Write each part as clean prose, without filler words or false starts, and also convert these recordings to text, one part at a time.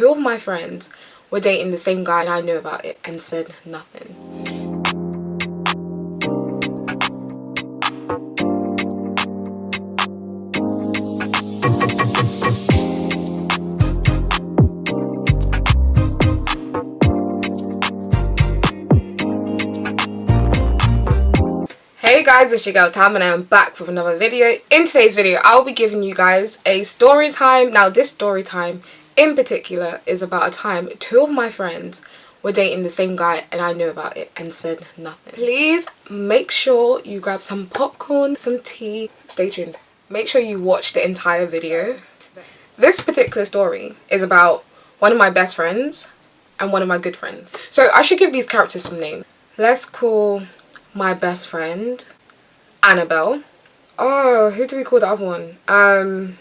2 of my friends were dating the same guy and I knew about it and said nothing. Hey guys, it's your girl Tam and I am back with another video. In today's video, I'll be giving you guys a story time. Now this story time in particular is about a time 2 of my friends were dating the same guy and I knew about it and said nothing. Please make sure you grab some popcorn, some tea. Stay tuned. Make sure you watch the entire video. This particular story is about one of my best friends and one of my good friends. So I should give these characters some names. Let's call my best friend Annabelle. Oh, who do we call the other one?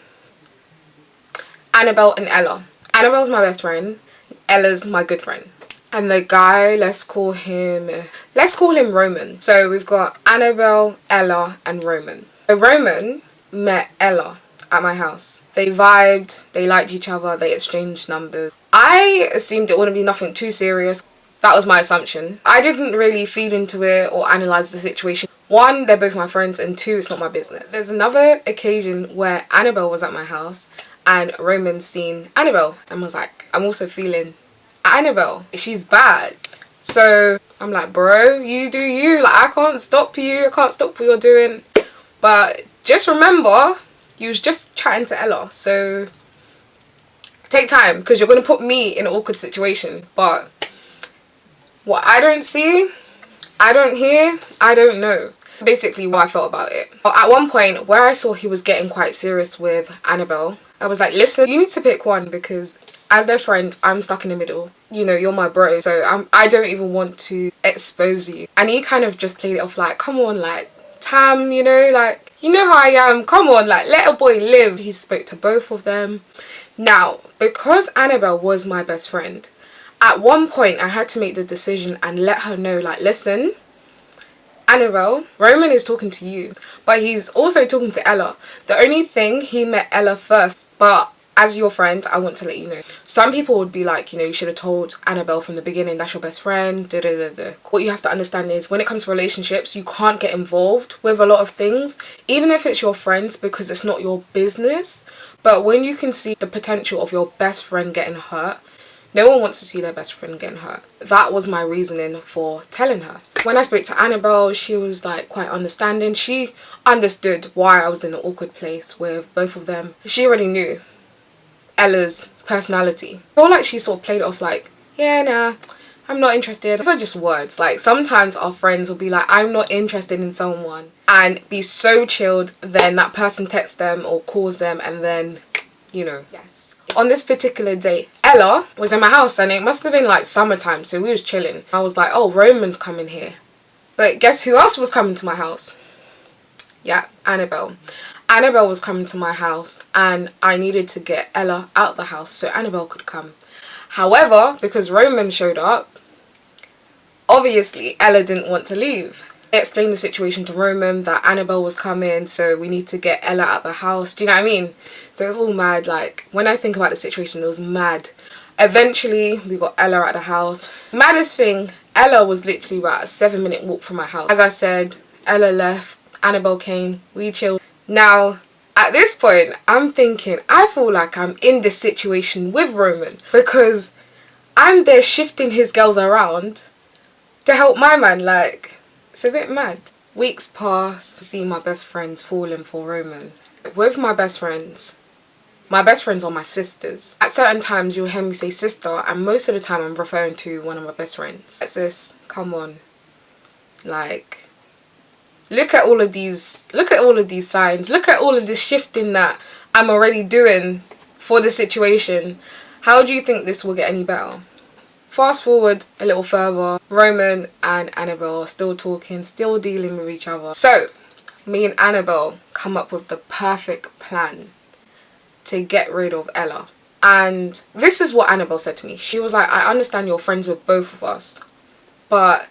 Annabelle and Ella. Annabelle's my best friend, Ella's my good friend. And the guy, let's call him Roman. So we've got Annabelle, Ella and Roman. So Roman met Ella at my house. They vibed, they liked each other, they exchanged numbers. I assumed it wouldn't be nothing too serious. That was my assumption. I didn't really feed into it or analyse the situation. 1, they're both my friends, and 2, it's not my business. There's another occasion where Annabelle was at my house and Roman seen Annabelle and was like, I'm also feeling Annabelle. She's bad. So I'm like, bro, you do you. Like, I can't stop you. I can't stop what you're doing. But just remember, you was just chatting to Ella. So take time, because you're going to put me in an awkward situation. But what I don't see, I don't hear, I don't know. Basically what I felt about it. At one point where I saw he was getting quite serious with Annabelle, I was like, listen, you need to pick one, because as their friend, I'm stuck in the middle. You know, you're my bro, so I don't even want to expose you. And he kind of just played it off like, come on, like, Tam, you know, like, you know how I am, come on, like, let a boy live. He spoke to both of them. Now, because Annabelle was my best friend, at one point I had to make the decision and let her know, like, listen, Annabelle, Roman is talking to you, but he's also talking to Ella. The only thing, he met Ella first, but as your friend, I want to let you know. Some people would be like, you know, you should have told Annabelle from the beginning, that's your best friend, da da da da. What you have to understand is, when it comes to relationships, you can't get involved with a lot of things, even if it's your friends, because it's not your business. But when you can see the potential of your best friend getting hurt, no one wants to see their best friend getting hurt. That was my reasoning for telling her. When I spoke to Annabelle, she was like quite understanding. She understood why I was in an awkward place with both of them. She already knew Ella's personality. I feel like she sort of played it off like, yeah, nah, I'm not interested. Those are just words. Like, sometimes our friends will be like, I'm not interested in someone, and be so chilled, then that person texts them or calls them, and then, you know, yes. On this particular day, Ella was in my house and it must have been like summertime, so we was chilling. I was like, oh, Roman's coming here. But guess who else was coming to my house? Yeah, Annabelle. Annabelle was coming to my house and I needed to get Ella out the house so Annabelle could come. However, because Roman showed up, obviously Ella didn't want to leave. I explained the situation to Roman that Annabelle was coming, so we need to get Ella out the house. Do you know what I mean? So it was all mad. Like, when I think about the situation, it was mad. Eventually, we got Ella at the house. Maddest thing, Ella was literally about a 7-minute walk from my house. As I said, Ella left, Annabelle came, we chilled. Now, at this point, I'm thinking, I feel like I'm in this situation with Roman, because I'm there shifting his girls around to help my man. Like, it's a bit mad. Weeks pass, see my best friends falling for Roman. With my best friends are my sisters. At certain times you'll hear me say sister, and most of the time I'm referring to one of my best friends. Sis, come on. Like, look at all of these signs. Look at all of this shifting that I'm already doing for the situation. How do you think this will get any better? Fast forward a little further, Roman and Annabelle are still talking, still dealing with each other. So, me and Annabelle come up with the perfect plan to get rid of Ella. And this is what Annabelle said to me. She was like, I understand you're friends with both of us, but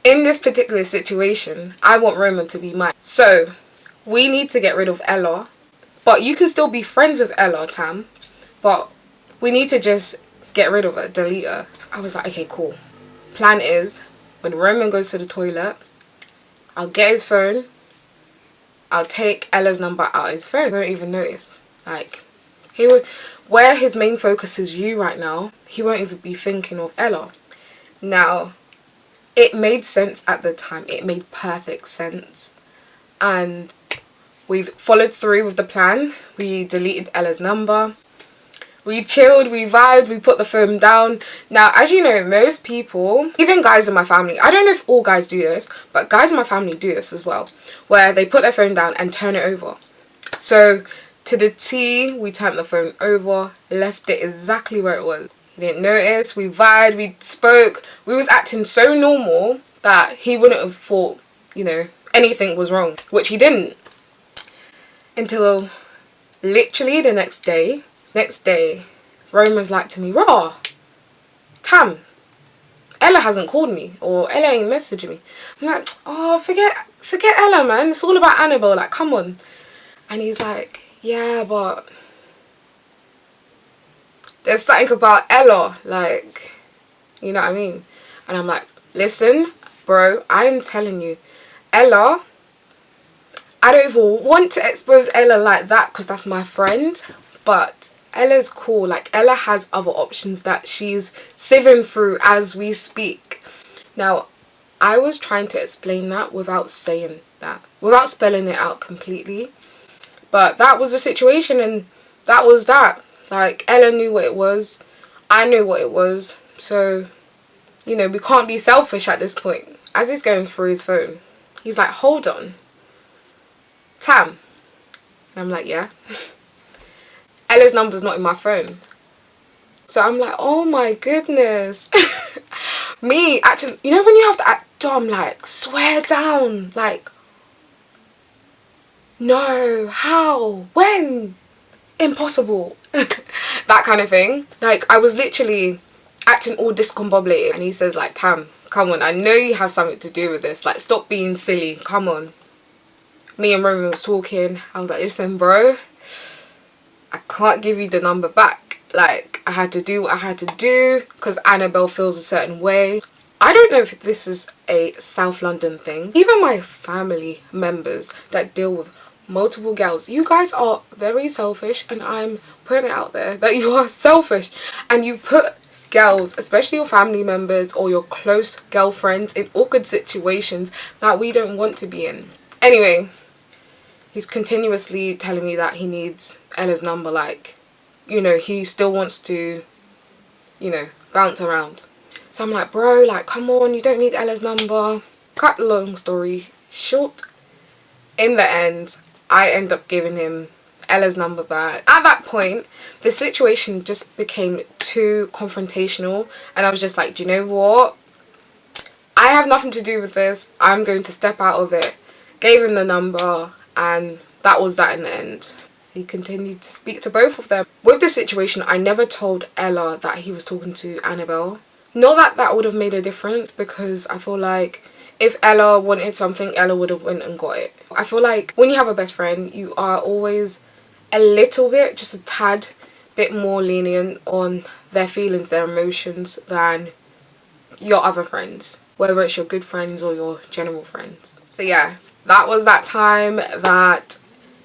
in this particular situation, I want Roman to be mine. So, we need to get rid of Ella, but you can still be friends with Ella, Tam, but we need to just get rid of her, delete her. I was like, okay, cool. Plan is, when Roman goes to the toilet, I'll get his phone, I'll take Ella's number out of his phone. He won't even notice. Like, he would, where his main focus is you right now, he won't even be thinking of Ella. Now, it made sense at the time. It made perfect sense. And we followed through with the plan. We deleted Ella's number. We chilled, we vibed, we put the phone down. Now, as you know, most people, even guys in my family, I don't know if all guys do this, but guys in my family do this as well, where they put their phone down and turn it over. So, to the T, we turned the phone over, left it exactly where it was. He didn't notice, we vibed, we spoke. We was acting so normal that he wouldn't have thought, you know, anything was wrong, which he didn't. Until literally the next day, Roman's like to me, raw, Tam, Ella hasn't called me, or Ella ain't messaging me. I'm like, oh, forget Ella, man. It's all about Annabelle, like, come on. And he's like, yeah, but there's something about Ella, like, you know what I mean? And I'm like, listen, bro, I'm telling you, Ella, I don't even want to expose Ella like that because that's my friend, but Ella's cool. Like, Ella has other options that she's sieving through as we speak. Now, I was trying to explain that without saying that, without spelling it out completely. But that was the situation, and that was that. Like, Ella knew what it was. I knew what it was. So, you know, we can't be selfish at this point. As he's going through his phone, he's like, hold on, Tam. And I'm like, yeah. Ella's number's not in my phone. So I'm like, oh my goodness. Me acting, you know when you have to act dumb, like, swear down, like, no, how, when, impossible. That kind of thing. Like, I was literally acting all discombobulated, and he says, like, Tam, come on, I know you have something to do with this, like, stop being silly, come on. Me and Roman was talking. I was like, listen, bro, I can't give you the number back. Like, I had to do what I had to do because Annabelle feels a certain way. I don't know if this is a South London thing. Even my family members that deal with multiple girls, you guys are very selfish, and I'm putting it out there that you are selfish, and you put girls, especially your family members or your close girlfriends, in awkward situations that we don't want to be in. Anyway, he's continuously telling me that he needs Ella's number, like, you know, he still wants to, you know, bounce around. So I'm like, bro, like, come on, you don't need Ella's number. Cut the long story short, in the end, I end up giving him Ella's number back. At that point, the situation just became too confrontational, and I was just like, do you know what? I have nothing to do with this. I'm going to step out of it. Gave him the number, and that was that in the end. He continued to speak to both of them. With the situation, I never told Ella that he was talking to Annabelle. Not that that would have made a difference, because I feel like if Ella wanted something, Ella would have went and got it. I feel like when you have a best friend, you are always a little bit, just a tad bit more lenient on their feelings, their emotions, than your other friends, whether it's your good friends or your general friends. So yeah, that was that time that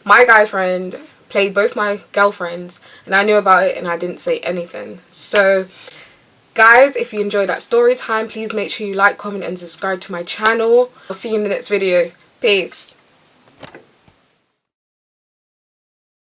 my guy friend played both my girlfriends, and I knew about it and I didn't say anything. So guys, if you enjoyed that story time, please make sure you like, comment and subscribe to my channel. I'll see you in the next video. Peace.